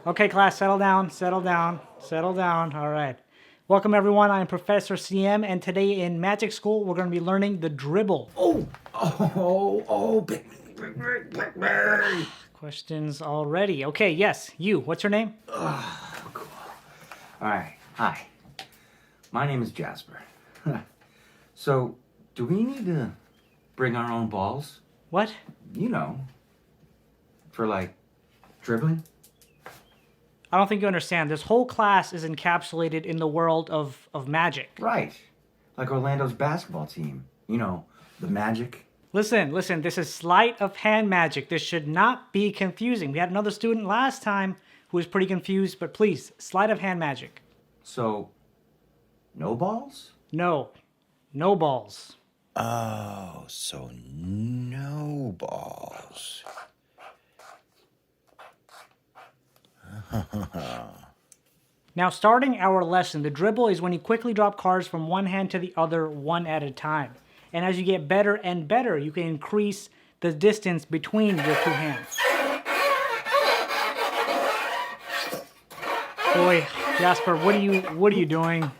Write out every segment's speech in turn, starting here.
Okay, class, settle down, settle down, settle down. All right. Welcome, everyone. I am Professor CM, and today in Magic School, we're going to be learning the dribble. Pick me. Questions already. Okay, yes, you. What's your name? Cool. All right, hi. My name is Jasper. So, do we need to bring our own balls? What? You know, for like dribbling? I don't think you understand. This whole class is encapsulated in the world of magic. Right. Like Orlando's basketball team. You know, the Magic. Listen, this is sleight of hand magic. This should not be confusing. We had another student last time who was pretty confused, but please, sleight of hand magic. So, no balls? No. No balls. Oh, so no balls. Now, starting our lesson, the dribble is when you quickly drop cards from one hand to the other, one at a time. And as you get better and better, you can increase the distance between your two hands. Boy, Jasper, what are you doing?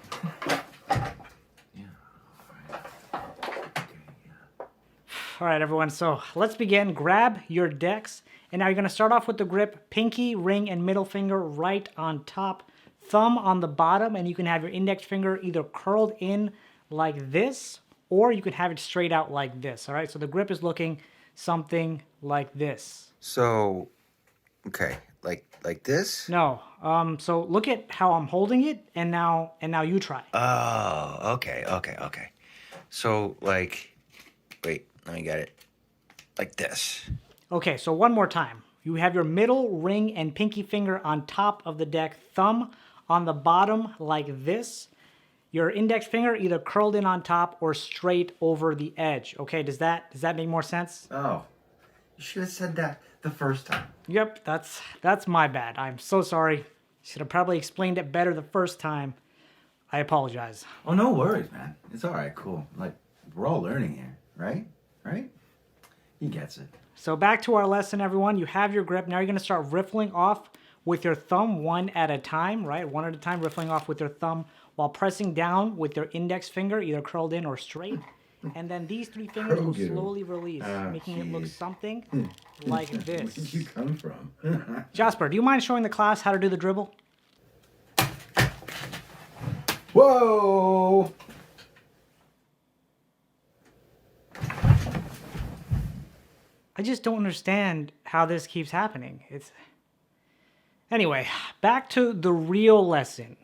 All right, everyone, so let's begin. Grab your decks, and now you're going to start off with the grip, pinky, ring, and middle finger right on top, thumb on the bottom, and you can have your index finger either curled in like this, or you can have it straight out like this, all right? So the grip is looking something like this. So, okay, like this? No, so look at how I'm holding it, and now you try. Oh, okay. So, like, wait, let me get it. Like this. Okay, so one more time. You have your middle, ring, and pinky finger on top of the deck, thumb on the bottom like this. Your index finger either curled in on top or straight over the edge. Okay, does that make more sense? Oh, you should have said that the first time. Yep, that's my bad. I'm so sorry. Should have probably explained it better the first time. I apologize. Oh, no worries, man. It's all right, cool. Like, we're all learning here, right? Right? He gets it. So back to our lesson, everyone. You have your grip. Now you're going to start riffling off with your thumb one at a time, right? One at a time, riffling off with your thumb while pressing down with your index finger, either curled in or straight. And then these three fingers will slowly release, making it look something like this. Where did you come from? Jasper, do you mind showing the class how to do the dribble? Whoa! I just don't understand how this keeps happening. Anyway, back to the real lesson.